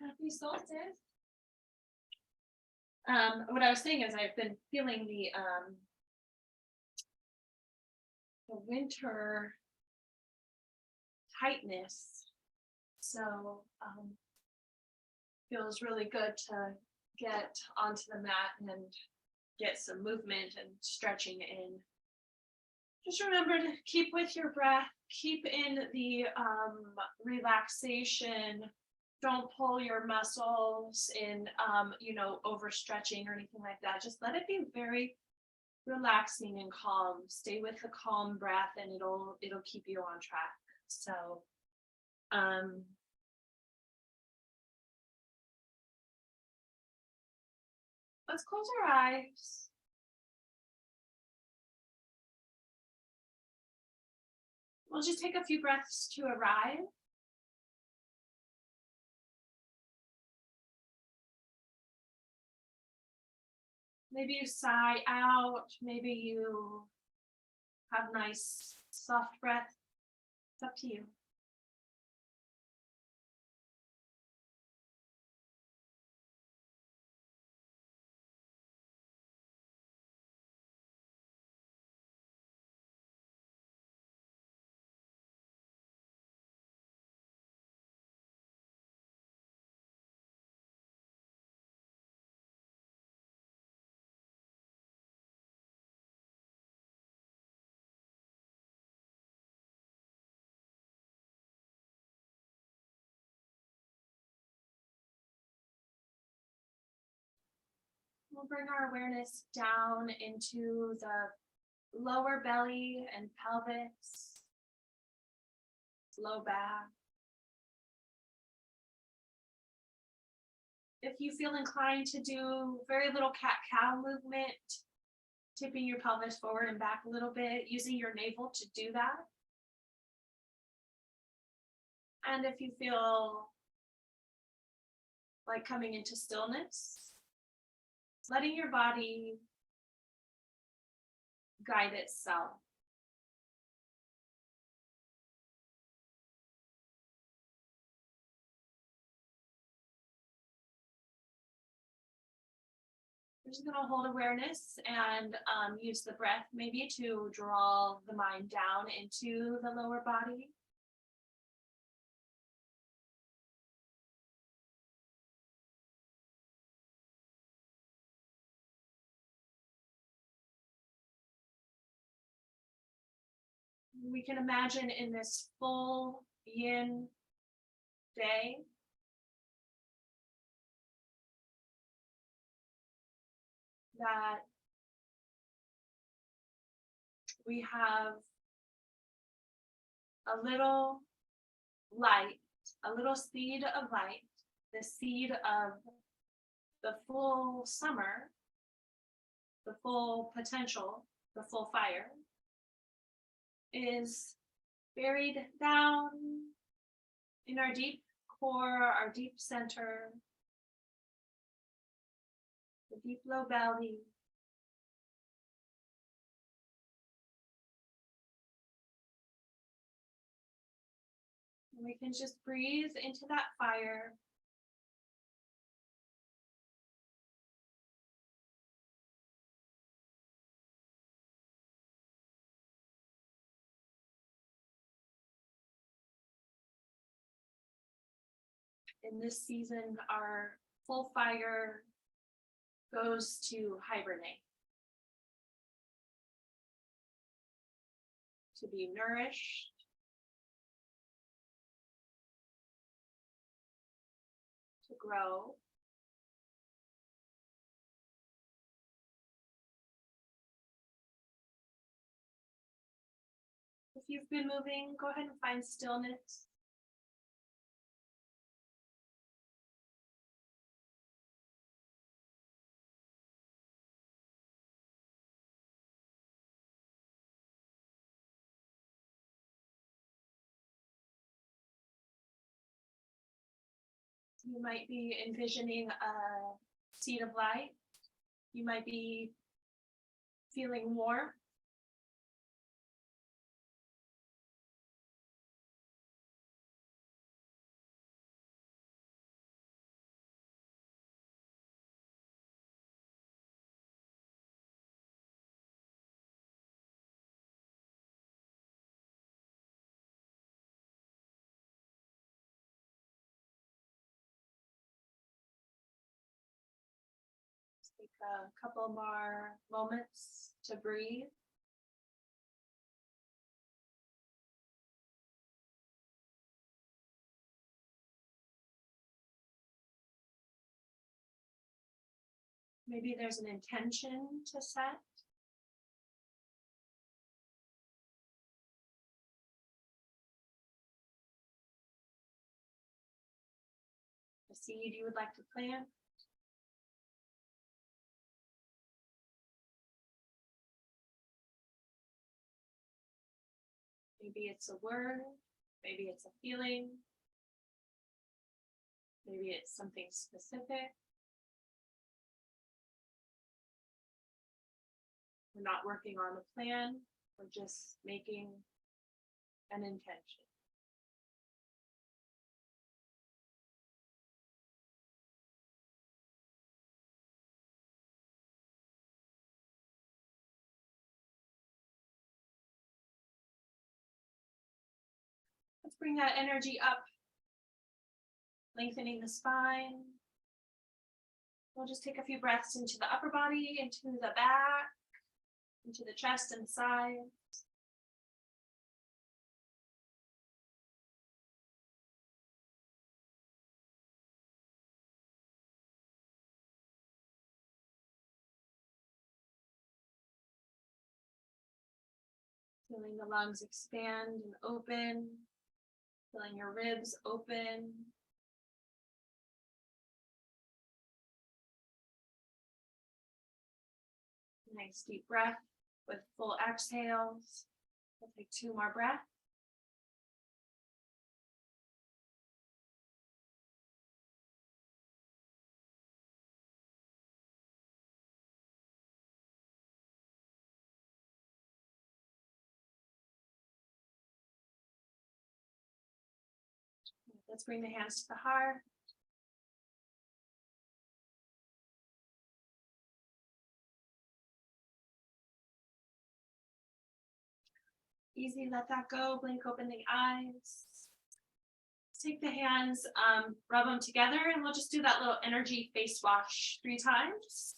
Happy solstice. What I was saying is I've been feeling the winter tightness. So feels really good to get onto the mat and get some movement and stretching in. Just remember to keep with your breath, keep in the relaxation. Don't pull your muscles in, overstretching or anything like that. Just let it be very relaxing and calm. Stay with the calm breath, and it'll keep you on track. So, let's close our eyes. We'll just take a few breaths to arrive. Maybe you sigh out. Maybe you have nice, soft breath. It's up to you. We'll bring our awareness down into the lower belly and pelvis, low back. If you feel inclined to do very little cat-cow movement, tipping your pelvis forward and back a little bit, using your navel to do that. And if you feel like coming into stillness, letting your body guide itself. We're just going to hold awareness and use the breath maybe to draw the mind down into the lower body. We can imagine in this full yin day, that we have a little light, a little seed of light, the seed of the full summer, the full potential, the full fire, is buried down in our deep core, our deep center, the deep low belly. And we can just breathe into that fire. In this season, our full fire goes to hibernate, to be nourished, to grow. If you've been moving, go ahead and find stillness. You might be envisioning a seed of light. You might be feeling warm. Take a couple more moments to breathe. Maybe there's an intention to set. A seed you would like to plant. Maybe it's a word, maybe it's a feeling, maybe it's something specific. We're not working on a plan, we're just making an intention. Let's bring that energy up, lengthening the spine. We'll just take a few breaths into the upper body, into the back, into the chest and sides. Feeling the lungs expand and open, feeling your ribs open. Nice deep breath with full exhales. We'll take 2 more breaths. Let's bring the hands to the heart. Easy, let that go. Blink open the eyes. Take the hands, rub them together, and we'll just do that little energy face wash 3 times.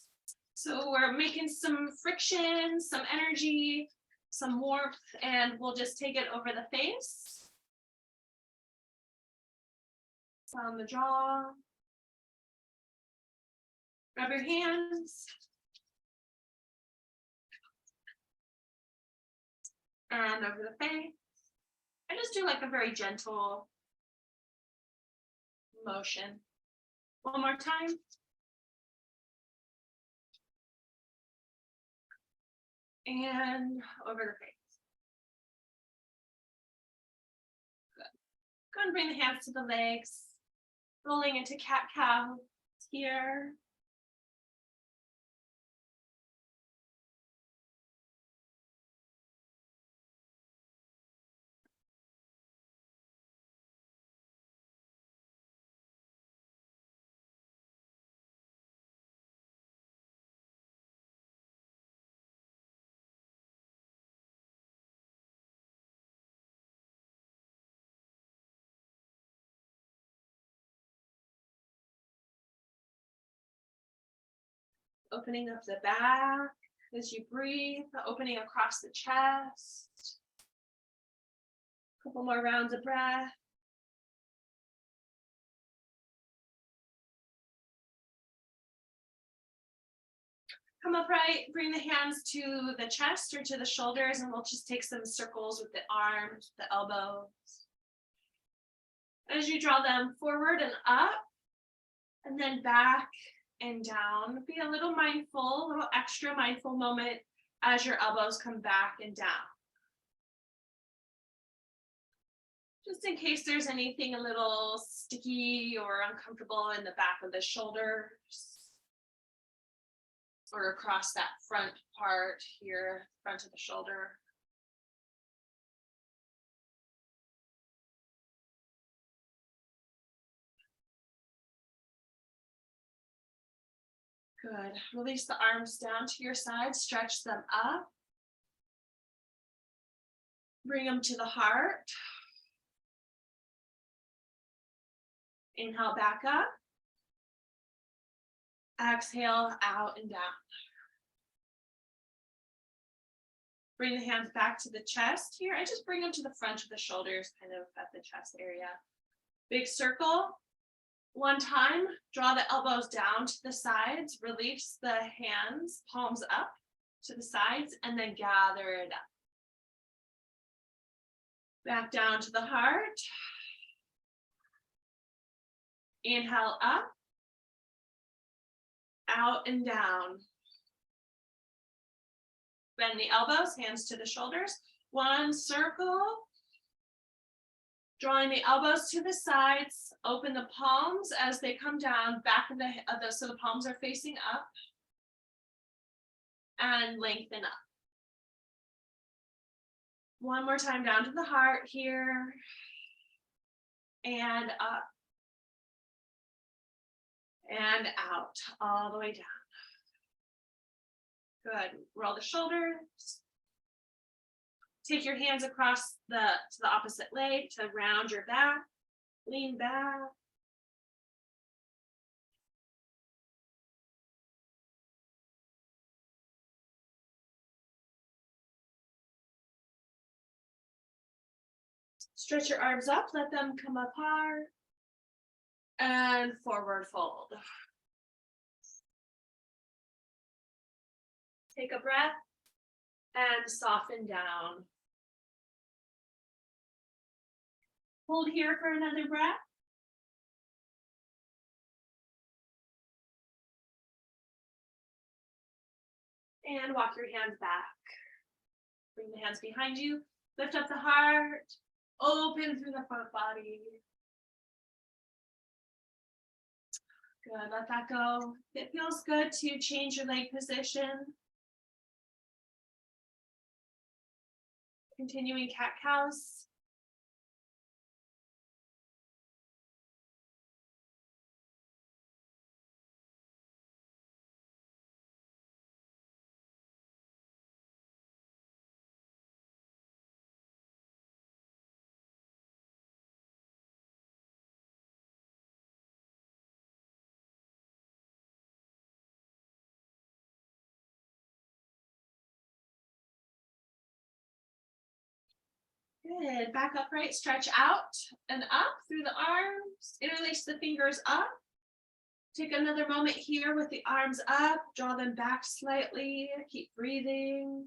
So we're making some friction, some energy, some warmth, and we'll just take it over the face. On the jaw. Rub your hands. And over the face. And just do like a very gentle motion. One more time. And over the face. Good. Go and bring the hands to the legs. Rolling into cat-cow here. Opening up the back as you breathe, opening across the chest. A couple more rounds of breath. Come upright, bring the hands to the chest or to the shoulders, and we'll just take some circles with the arms, the elbows. As you draw them forward and up, and then back and down, be a little mindful, a little extra mindful moment as your elbows come back and down. Just in case there's anything a little sticky or uncomfortable in the back of the shoulders or across that front part here, front of the shoulder. Good. Release the arms down to your side, stretch them up. Bring them to the heart. Inhale back up. Exhale out and down. Bring the hands back to the chest here. I just bring them to the front of the shoulders, kind of at the chest area. Big circle. One time, draw the elbows down to the sides, release the hands, palms up to the sides, and then gather it up. Back down to the heart. Inhale up, out and down. Bend the elbows, hands to the shoulders. One circle. Drawing the elbows to the sides, open the palms as they come down, back of the so the palms are facing up. And lengthen up. One more time down to the heart here. And up. And out, all the way down. Good. Roll the shoulders. Take your hands across to the opposite leg to round your back. Lean back. Stretch your arms up, let them come apart. And forward fold. Take a breath and soften down. Hold here for another breath. And walk your hands back. Bring the hands behind you. Lift up the heart. Open through the front body. Good, let that go. It feels good to change your leg position. Continuing cat-cows. Good, back upright, stretch out and up through the arms, interlace the fingers up. Take another moment here with the arms up, draw them back slightly, keep breathing.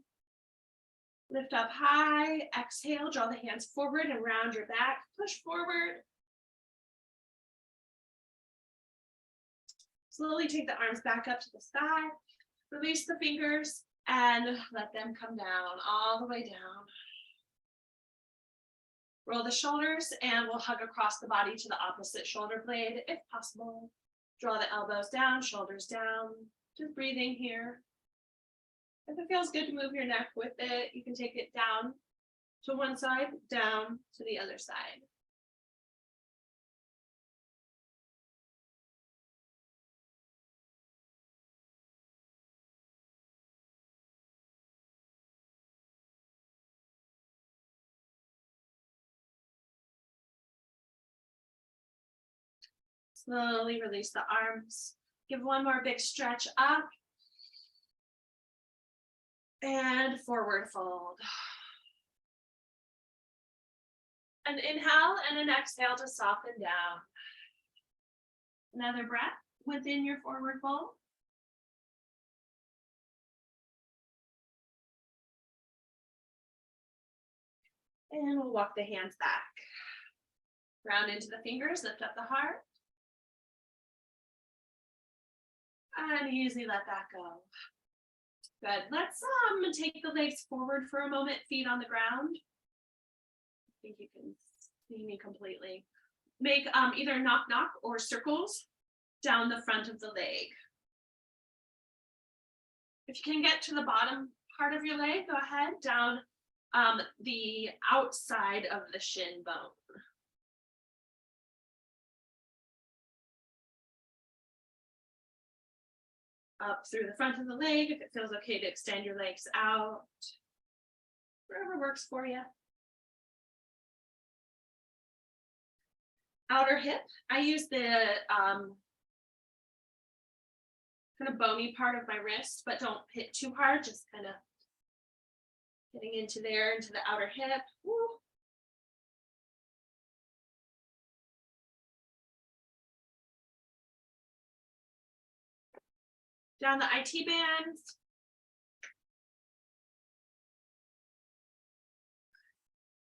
Lift up high, exhale, draw the hands forward and round your back, push forward. Slowly take the arms back up to the sky, release the fingers and let them come down, all the way down. Roll the shoulders and we'll hug across the body to the opposite shoulder blade if possible. Draw the elbows down, shoulders down, just breathing here. If it feels good to move your neck with it, you can take it down to one side, down to the other side. Slowly release the arms. Give one more big stretch up. And forward fold. An inhale and an exhale to soften down. Another breath within your forward fold. And we'll walk the hands back. Round into the fingers, lift up the heart. And easily let that go. Good. Let's take the legs forward for a moment, feet on the ground. I think you can see me completely. Make either knock knock or circles down the front of the leg. If you can get to the bottom part of your leg, go ahead, down the outside of the shin bone. Up through the front of the leg, if it feels okay to extend your legs out. Wherever works for you. Outer hip, I use the kind of bony part of my wrist, but don't hit too hard, just kind of getting into there, into the outer hip. Woo. Down the IT bands.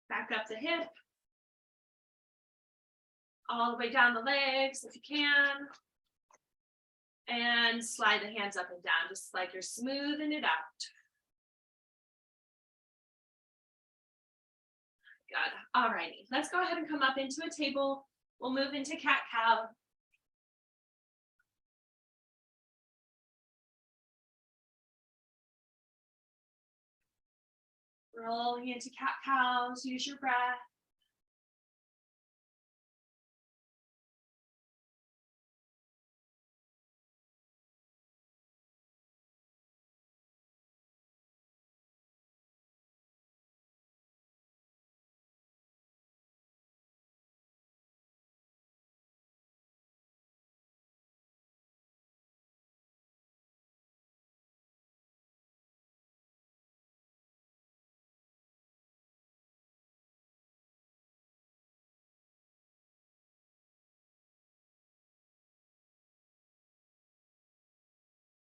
Back up the hip. All the way down the legs if you can. And slide the hands up and down, just like you're smoothing it out. Good. All righty. Let's go ahead and come up into a table. We'll move into cat-cow. Rolling into cat-cows. Use your breath.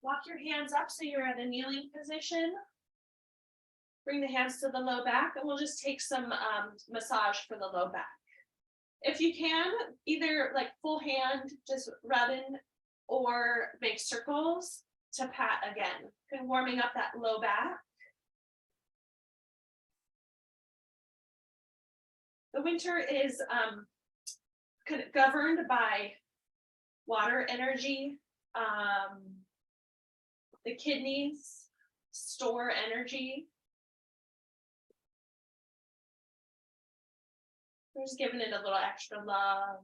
Walk your hands up so you're at a kneeling position. Bring the hands to the low back, and we'll just take some massage for the low back. If you can, either like full hand, just rubbing, or make circles to pat again, and warming up that low back. The winter is kind of governed by water energy. The kidneys store energy. We're just giving it a little extra love.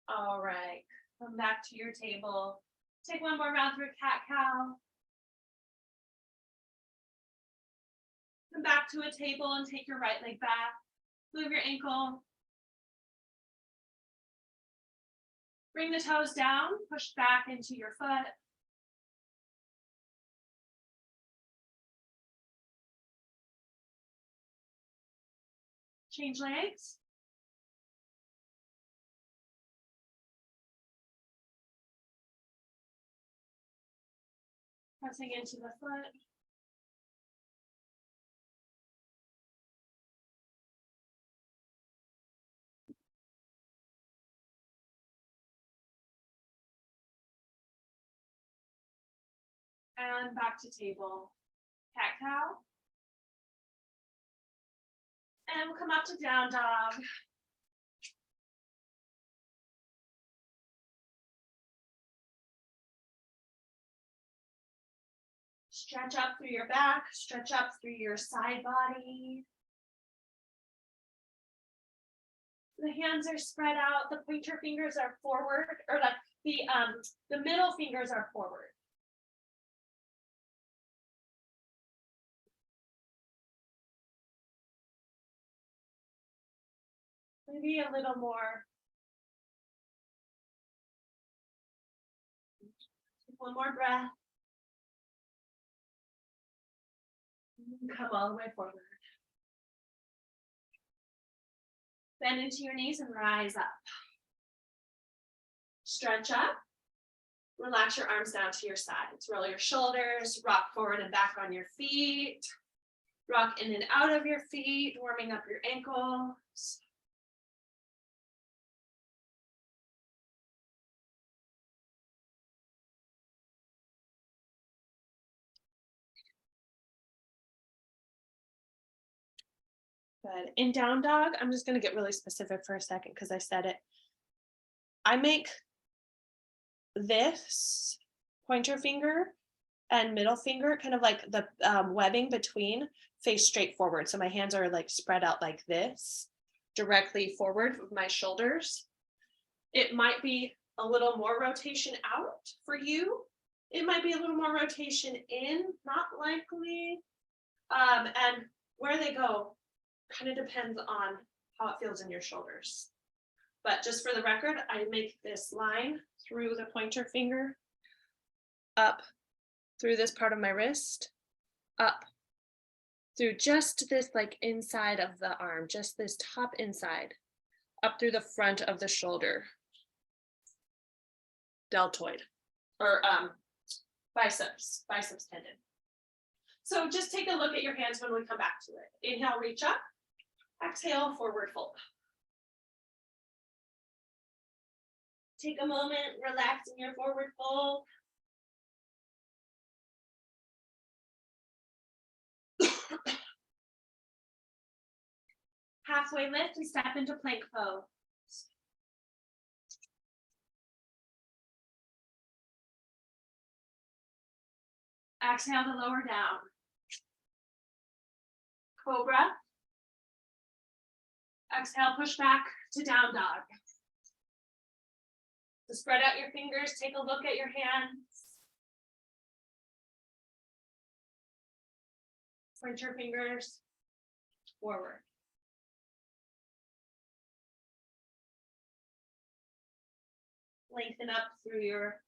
All right, come back to your table. Take one more round through cat-cow. Come back to a table and take your right leg back. Move your ankle. Bring the toes down, push back into your foot. Change legs. Pressing into the foot. And back to table. Cat-cow. And we'll come up to down dog. Stretch up through your back, stretch up through your side body. The hands are spread out, the pointer fingers are forward, or like the middle fingers are forward. Maybe a little more. Take one more breath. Come all the way forward. Bend into your knees and rise up. Stretch up. Relax your arms down to your sides. Roll your shoulders, rock forward and back on your feet. Rock in and out of your feet, warming up your ankles. Good. In down dog, I'm just going to get really specific for a second because I said it. I make this pointer finger and middle finger, kind of like the webbing between, face straight forward. So my hands are like spread out like this, directly forward with my shoulders. It might be a little more rotation out for you. It might be a little more rotation in, not likely. And where they go kind of depends on how it feels in your shoulders. But just for the record, I make this line through the pointer finger up through this part of my wrist, up through just this like inside of the arm, just this top inside, up through the front of the shoulder, deltoid, or biceps tendon. So just take a look at your hands when we come back to it. Inhale, reach up. Exhale, forward fold. Take a moment, relax in your forward fold. Halfway lift and step into plank pose. Exhale to lower down. Cobra. Exhale, push back to down dog. So spread out your fingers, take a look at your hands. Point your fingers forward. Lengthen up through your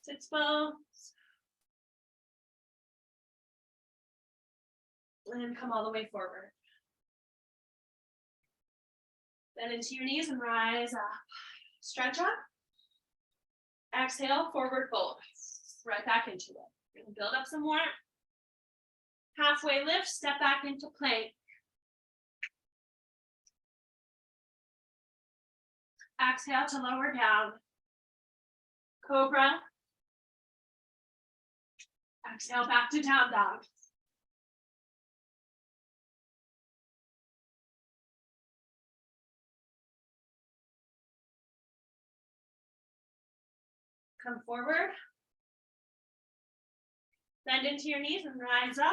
sits bones. And then come all the way forward. Bend into your knees and rise up. Stretch up. Exhale, forward fold. Right back into it. You're gonna build up some more. Halfway lift, step back into plank. Exhale to lower down. Cobra. Exhale back to down dog. Come forward. Bend into your knees and rise up.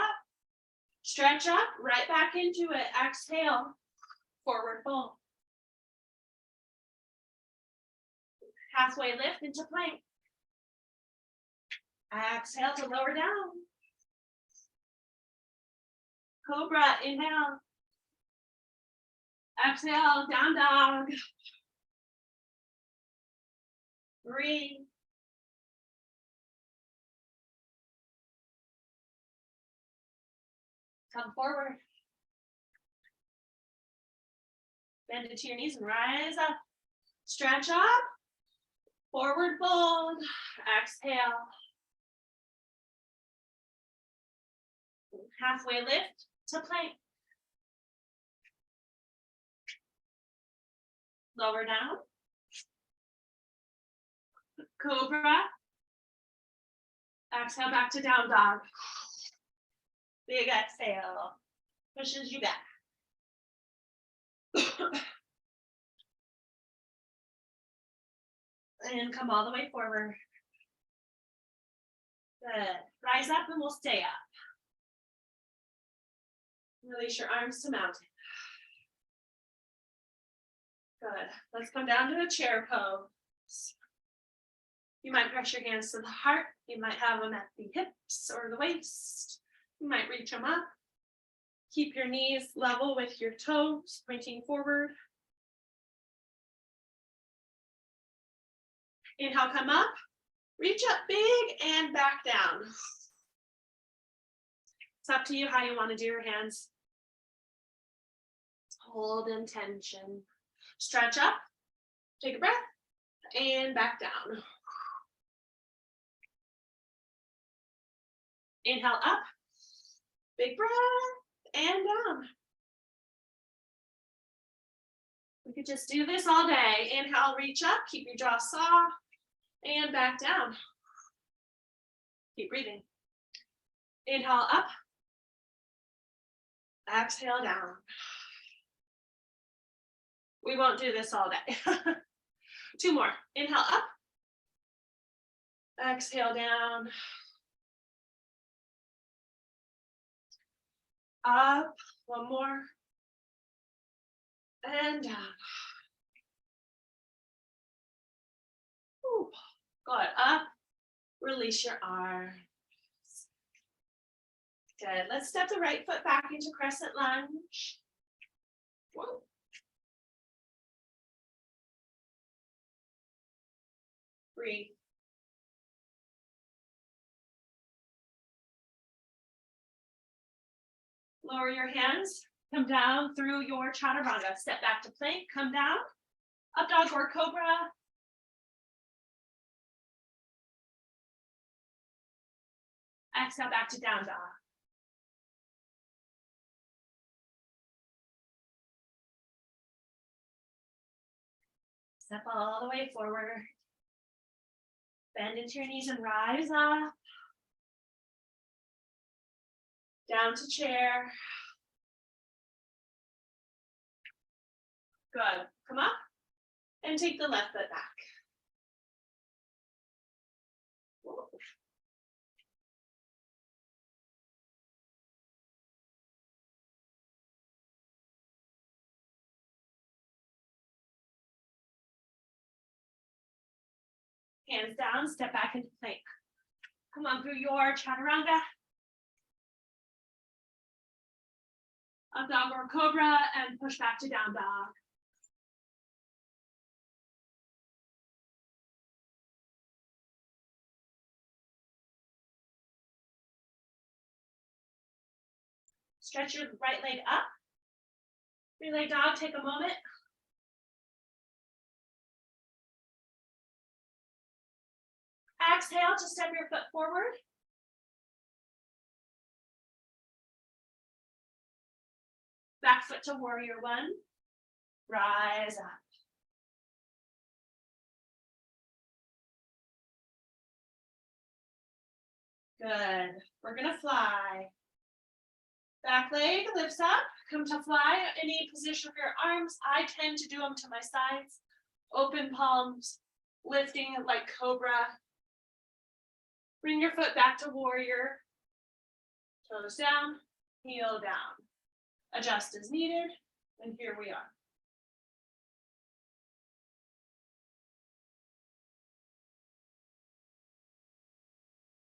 Stretch up, right back into it. Exhale, forward fold. Halfway lift into plank. Exhale to lower down. Cobra, inhale. Exhale, down dog. Breathe. Come forward. Bend into your knees and rise up. Stretch up. Forward fold. Exhale. Halfway lift to plank. Lower down. Cobra. Exhale back to down dog. Big exhale. Pushes you back. And come all the way forward. Good. Rise up and we'll stay up. Release your arms to mountain. Good. Let's come down to a chair pose. You might press your hands to the heart. You might have them at the hips or the waist. You might reach them up. Keep your knees level with your toes, pointing forward. Inhale, come up. Reach up big and back down. It's up to you how you want to do your hands. Hold in tension. Stretch up. Take a breath. And back down. Inhale up. Big breath. And down. We could just do this all day. Inhale, reach up. Keep your jaw soft. And back down. Keep breathing. Inhale up. Exhale down. We won't do this all day. 2 more. Inhale up. Exhale down. Up. 1 more. And down. Ooh. Good. Up. Release your arms. Good. Let's step the right foot back into crescent lunge. Whoa. Breathe. Lower your hands, come down through your chaturanga. Step back to plank, come down. Up dog or cobra. Exhale back to down dog. Step all the way forward. Bend into your knees and rise up. Down to chair. Good. Come up and take the left foot back. Hands down, step back into plank. Come on through your chaturanga. Up dog or cobra and push back to down dog. Stretch your right leg up. Relay dog, take a moment. Exhale to step your foot forward. Back foot to warrior one. Rise up. Good. We're gonna fly. Back leg lifts up. Come to fly. Any position of your arms. I tend to do them to my sides. Open palms. Lifting like cobra. Bring your foot back to warrior. Toes down. Heel down. Adjust as needed. And here we are.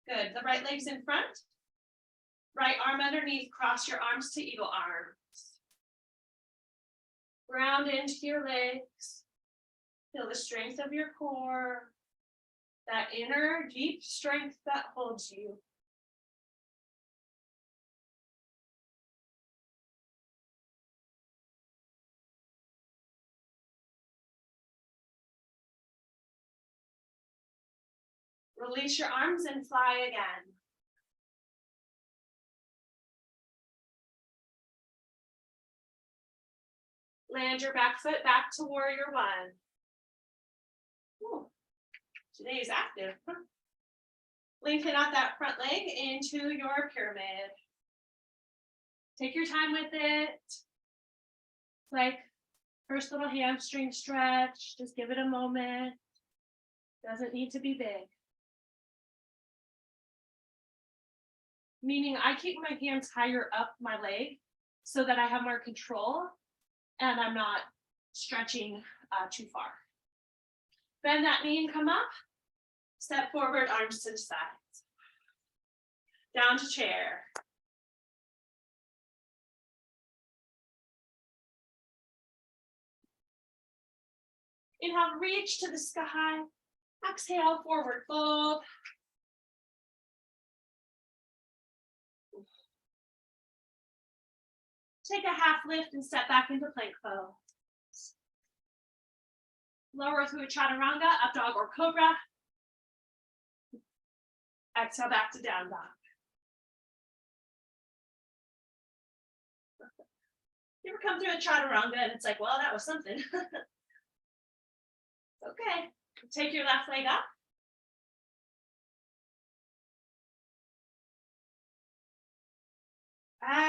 Good. The right leg's in front. Right arm underneath. Cross your arms to eagle arms. Ground into your legs. Feel the strength of your core. That inner deep strength that holds you. Release your arms and fly again. Land your back foot back to warrior one. Ooh, today is active. Lengthen out that front leg into your pyramid. Take your time with it. Like first little hamstring stretch. Just give it a moment. Doesn't need to be big. Meaning I keep my hands higher up my leg so that I have more control and I'm not stretching too far. Bend that knee and come up. Step forward, arms to the sides. Down to chair. Inhale, reach to the sky. Exhale, forward fold. Take a half lift and step back into plank pose. Lower through a chaturanga, up dog or cobra. Exhale back to down dog. You ever come through a chaturanga and it's like, well, that was something. Okay. Take your left leg up.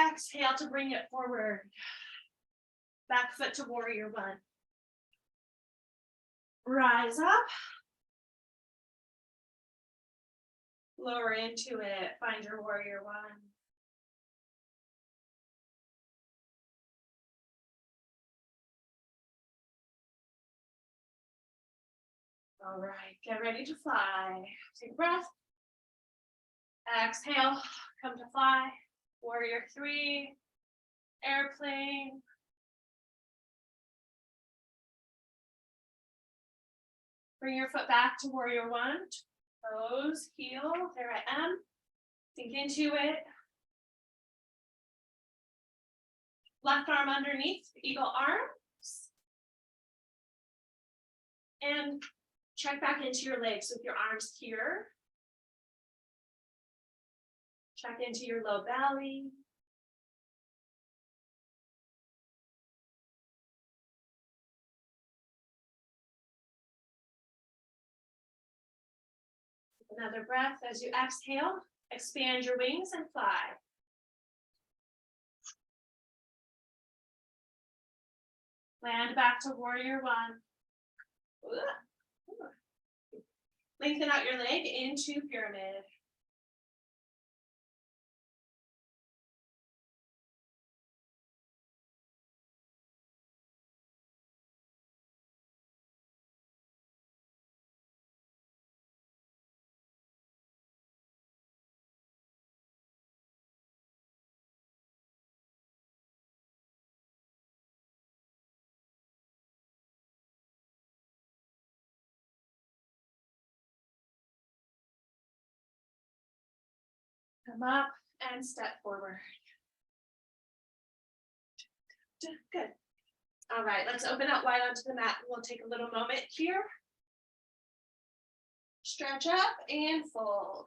Exhale to bring it forward. Back foot to warrior one. Rise up. Lower into it. Find your warrior one. All right, get ready to fly. Take a breath. Exhale, come to fly. Warrior three, airplane. Bring your foot back to warrior one. Toes, heel, there I am. Sink into it. Left arm underneath, eagle arms. And check back into your legs with your arms here. Check into your low belly. Another breath as you exhale, expand your wings and fly. Land back to warrior one. Lengthen out your leg into pyramid. Come up and step forward. Good. All right, let's open up wide onto the mat. We'll take a little moment here. Stretch up and fold.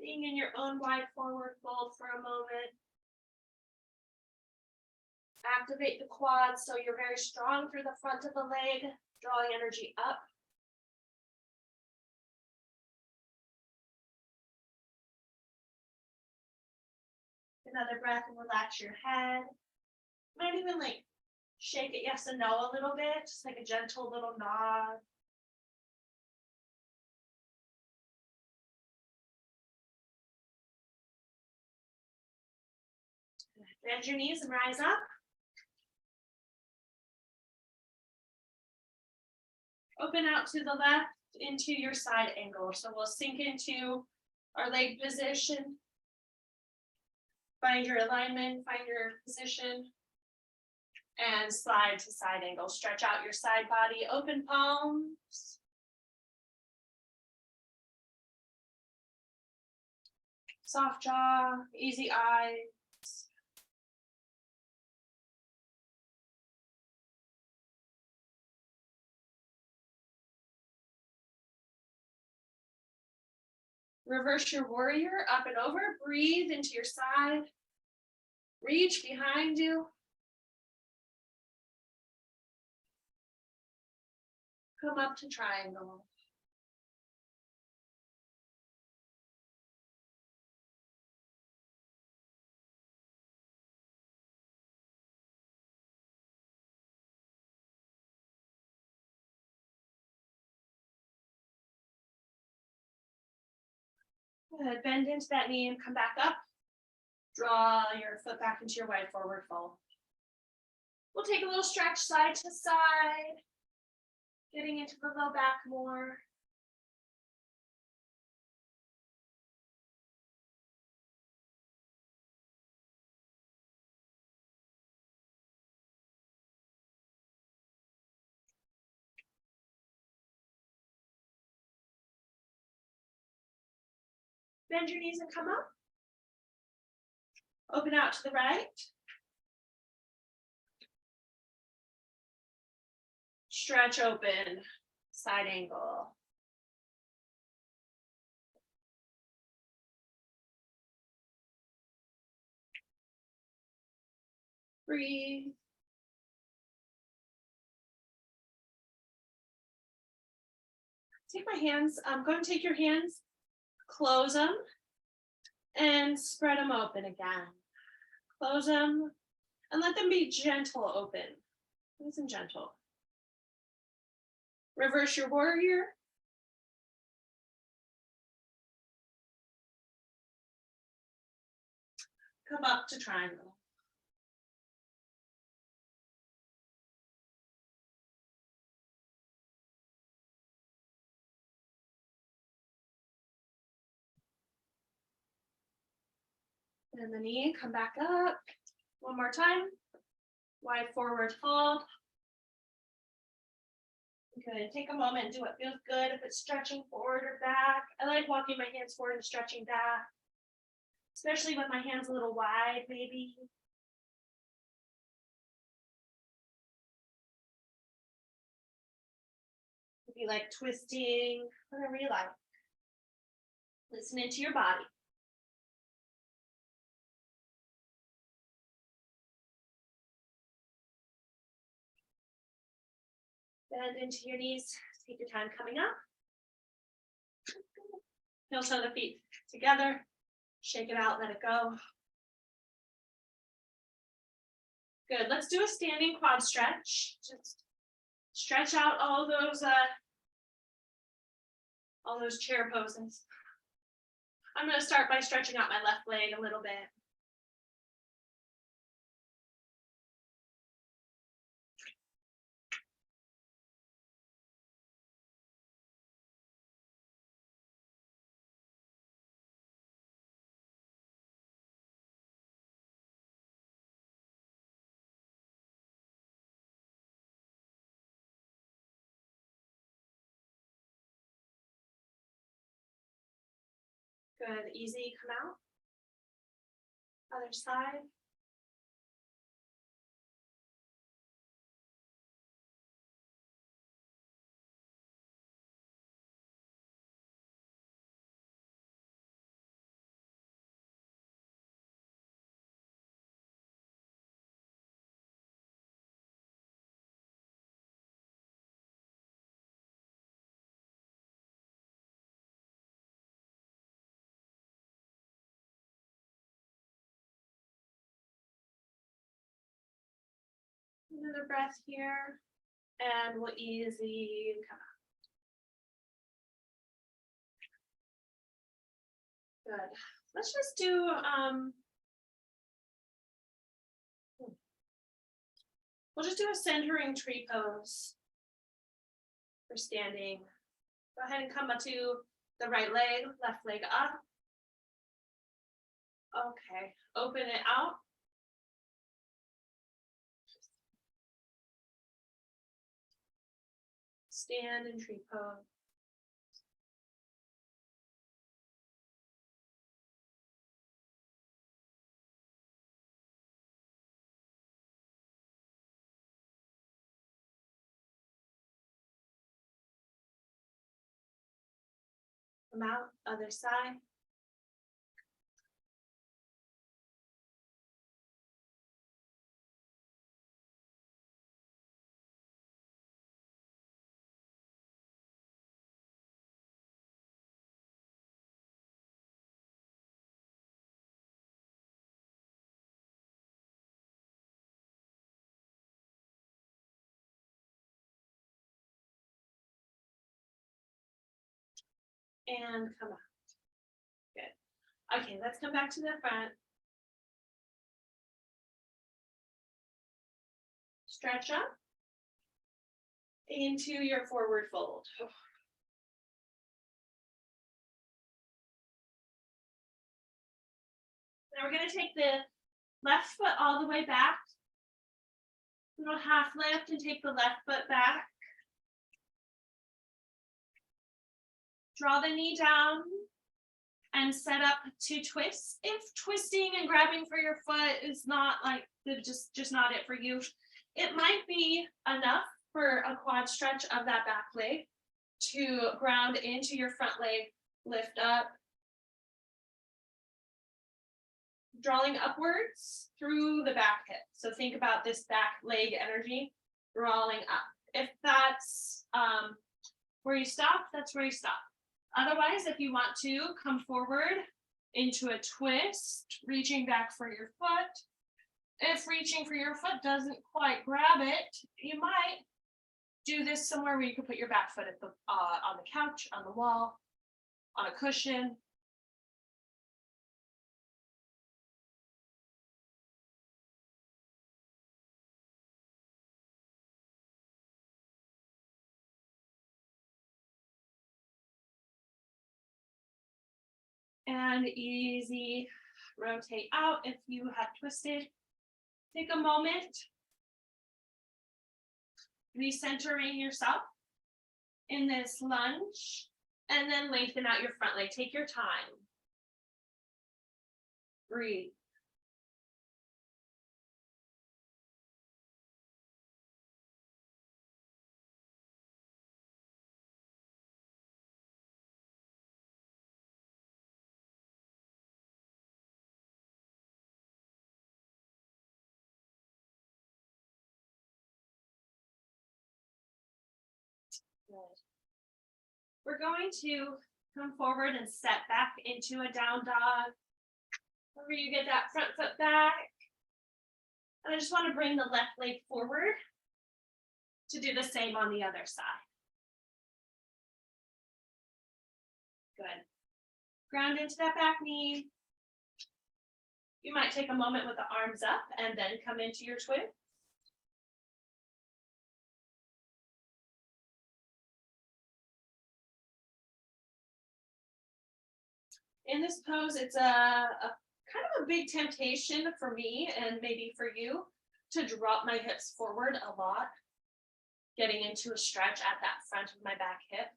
Being in your own wide forward fold for a moment. Activate the quads so you're very strong through the front of the leg, drawing energy up. Another breath and relax your head. Might even like shake it yes and no a little bit, just like a gentle little nod. Bend your knees and rise up. Open out to the left into your side angle. So we'll sink into our leg position. Find your alignment, find your position. And slide to side angle. Stretch out your side body, open palms. Soft jaw, easy eyes. Reverse your warrior up and over. Breathe into your side. Reach behind you. Come up to triangle. Good. Bend into that knee and come back up. Draw your foot back into your wide forward fold. We'll take a little stretch side to side. Getting into the low back more. Bend your knees and come up. Open out to the right. Stretch open, side angle. Breathe. Take my hands, I'm going to take your hands, close them, and spread them open again. Close them, and let them be gentle open. Nice and gentle. Reverse your warrior. Come up to triangle. And the knee, come back up. One more time. Wide forward fold. Good. Take a moment and do what feels good. If it's stretching forward or back, I like walking my hands forward and stretching back, especially with my hands a little wide, maybe. Maybe like twisting, whatever you like. Listen into your body. Bend into your knees. Take your time coming up. Heel toe the feet together. Shake it out, let it go. Good. Let's do a standing quad stretch. Just stretch out all those chair poses. I'm going to start by stretching out my left leg a little bit. Good. Easy. Come out. Other side. Another breath here, and we'll easy come out. Good. Let's just do we'll just do a centering tree pose for standing. Go ahead and come up to the right leg, left leg up. Okay, open it out. Stand in tree pose. Come out, other side. And come out. Good. Okay, let's come back to the front. Stretch up into your forward fold. Now we're going to take the left foot all the way back. Little half lift and take the left foot back. Draw the knee down and set up to twist. If twisting and grabbing for your foot is not like just not it for you, it might be enough for a quad stretch of that back leg to ground into your front leg, lift up, drawing upwards through the back hip. So think about this back leg energy drawing up. If that's where you stop, that's where you stop. Otherwise, if you want to come forward into a twist, reaching back for your foot. If reaching for your foot doesn't quite grab it, you might do this somewhere where you can put your back foot at the on the couch, on the wall, on a cushion. And easy rotate out if you have twisted. Take a moment, recentering yourself. in this lunge, and then lengthen out your front leg. Take your time. Breathe. Good. We're going to come forward and step back into a down dog. Whenever you get that front foot back. And I just want to bring the left leg forward to do the same on the other side. Good. Ground into that back knee. You might take a moment with the arms up and then come into your twist. In this pose, it's a kind of a big temptation for me and maybe for you to drop my hips forward a lot, getting into a stretch at that front of my back hip.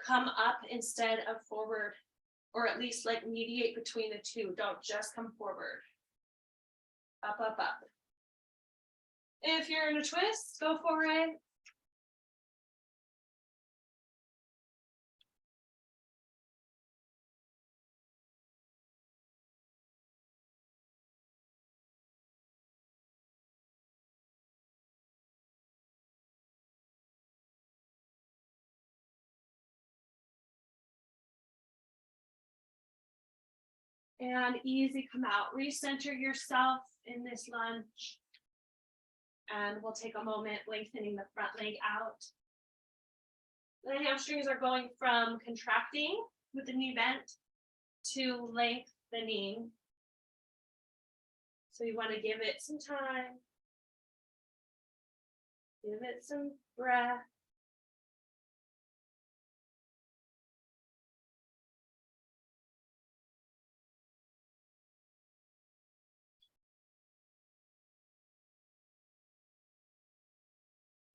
Come up instead of forward, or at least like mediate between the two. Don't just come forward. Up, up, up. If you're in a twist, go for it. And easy come out. Recenter yourself in this lunge. And we'll take a moment lengthening the front leg out. The hamstrings are going from contracting with the knee bent to lengthening. So you want to give it some time. Give it some breath.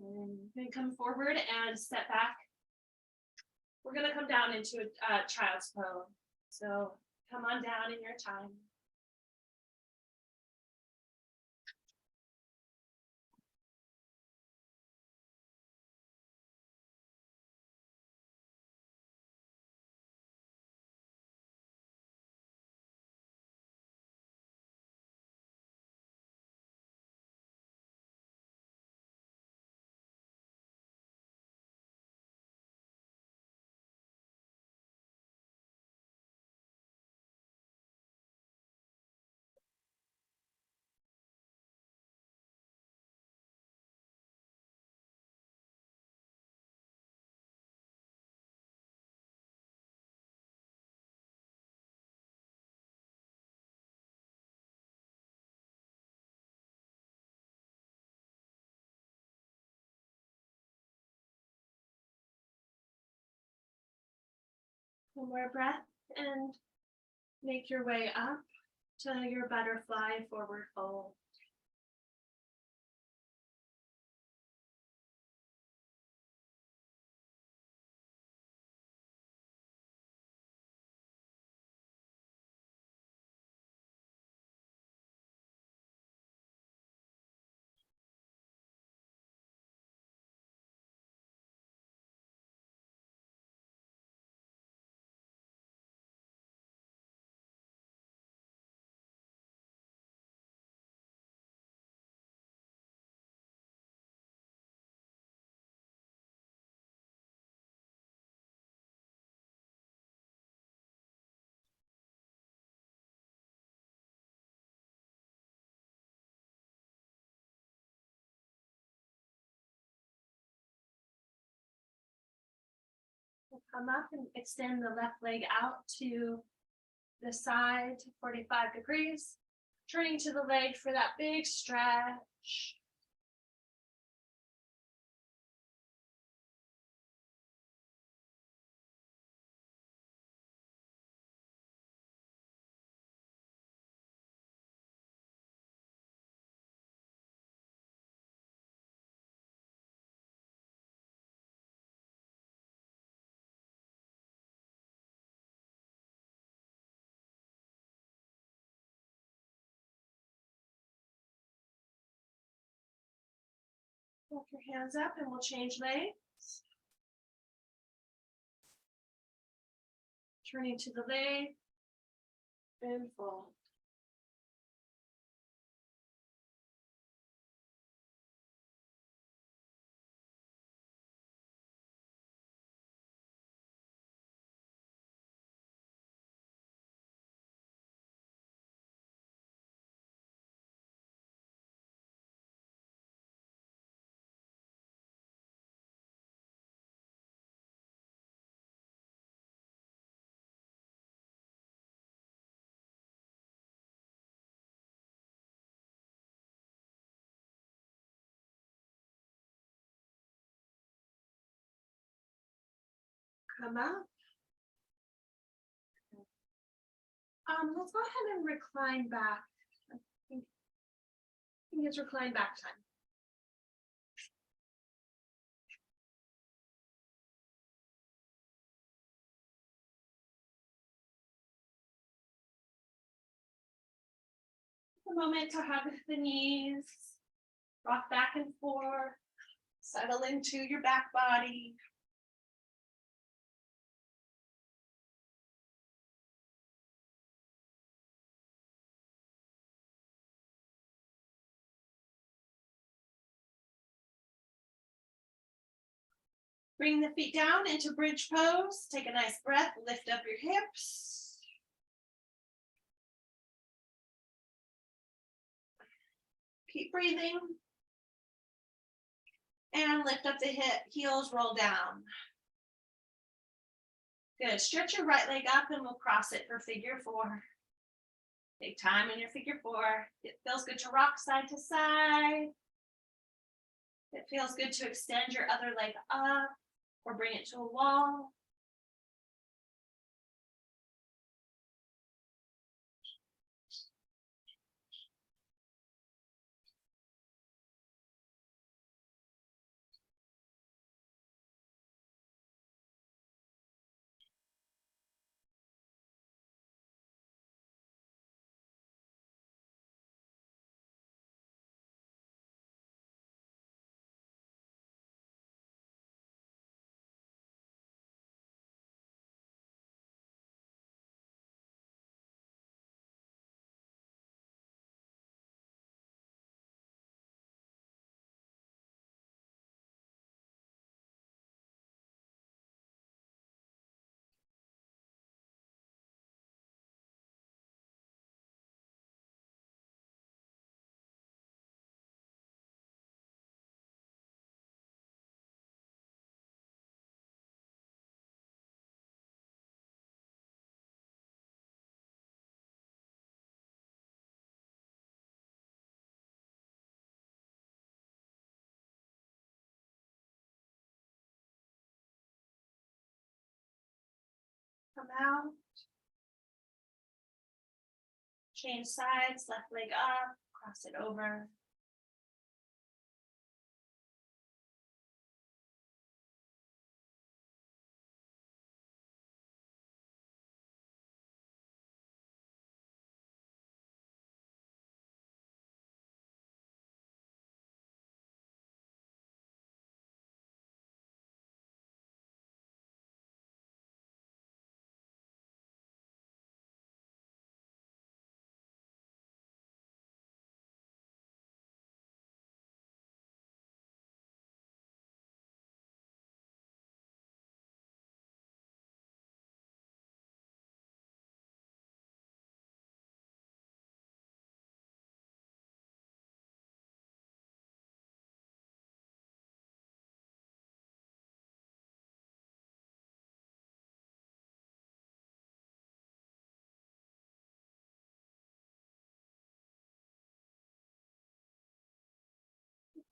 And then come forward and step back. We're going to come down into a child's pose. So come on down in your time. One more breath and make your way up to your butterfly forward fold. We'll come up and extend the left leg out to the side to 45 degrees. Turning to the leg for that big stretch. Walk your hands up and we'll change legs. Turning to the leg and fold. Come up. Let's go ahead and recline back. I think it's recline back time. A moment to hug the knees, rock back and forth, settle into your back body. Bring the feet down into bridge pose. Take a nice breath, lift up your hips. Keep breathing. And lift up the heels, roll down. Good, stretch your right leg up and we'll cross it for figure four. Take time in your figure four. It feels good to rock side to side. It feels good to extend your other leg up or bring it to a wall. Come out. Change sides, left leg up, cross it over.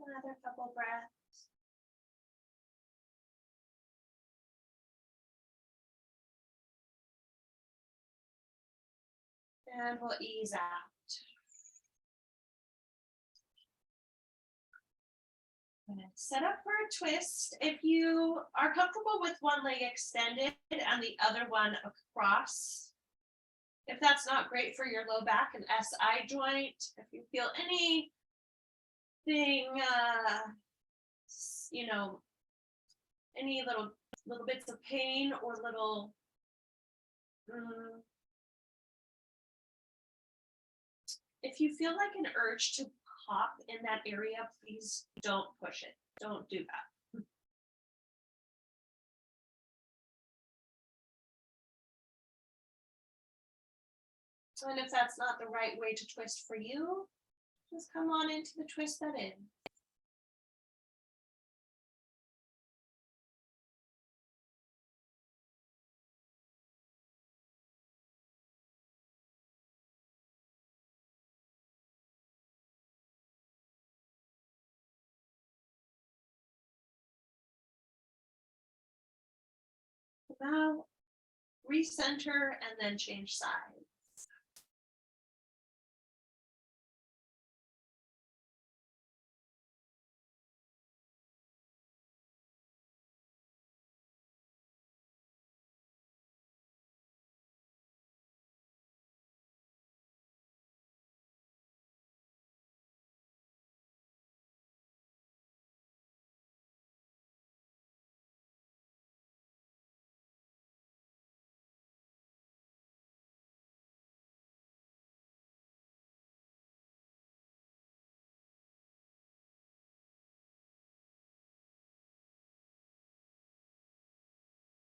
Another couple breaths. And we'll ease out. Set up for a twist. If you are comfortable with one leg extended and the other one across, if that's not great for your low back and SI joint, if you feel anything you know, any little bits of pain or little mm, if you feel like an urge to pop in that area, please don't push it. Don't do that. So, and if that's not the right way to twist for you, just come on into the twist that in. Now recenter and then change sides.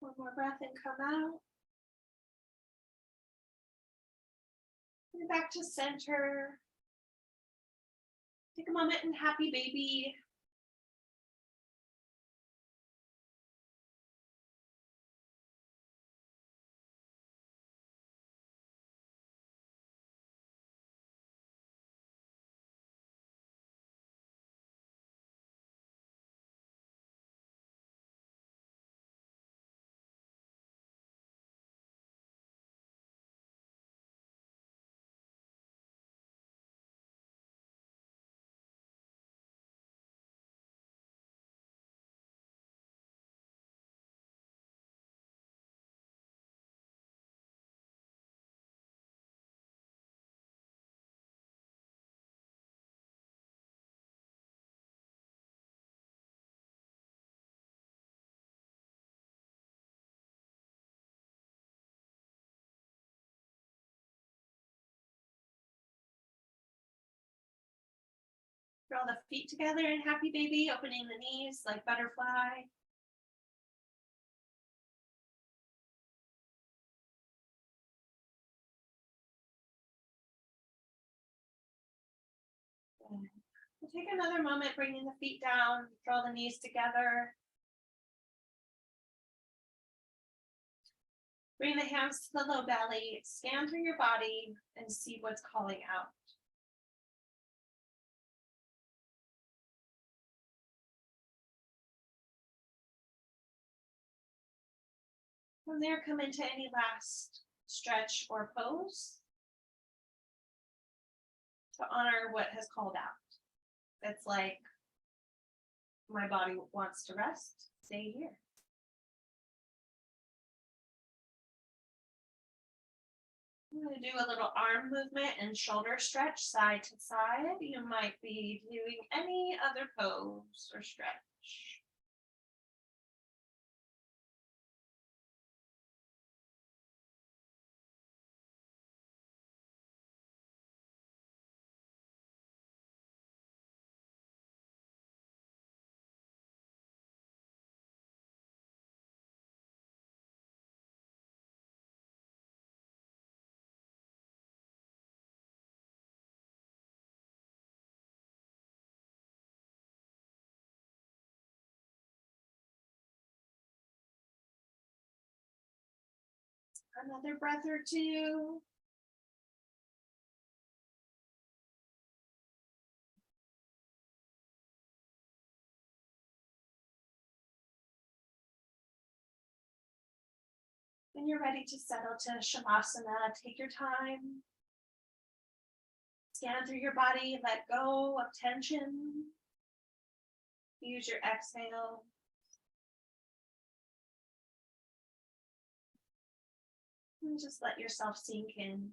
One more breath and come out. And back to center. Take a moment and happy baby. Draw the feet together in happy baby, opening the knees like butterfly. We'll take another moment, bringing the feet down, draw the knees together. Bring the hands to the low belly, scan through your body and see what's calling out. From there, come into any last stretch or pose to honor what has called out. It's like, my body wants to rest, stay here. I'm going to do a little arm movement and shoulder stretch side to side. You might be doing any other pose or stretch. Another breath or two. When you're ready to settle to Shavasana, take your time. Scan through your body, let go of tension. Use your exhale. And just let yourself sink in.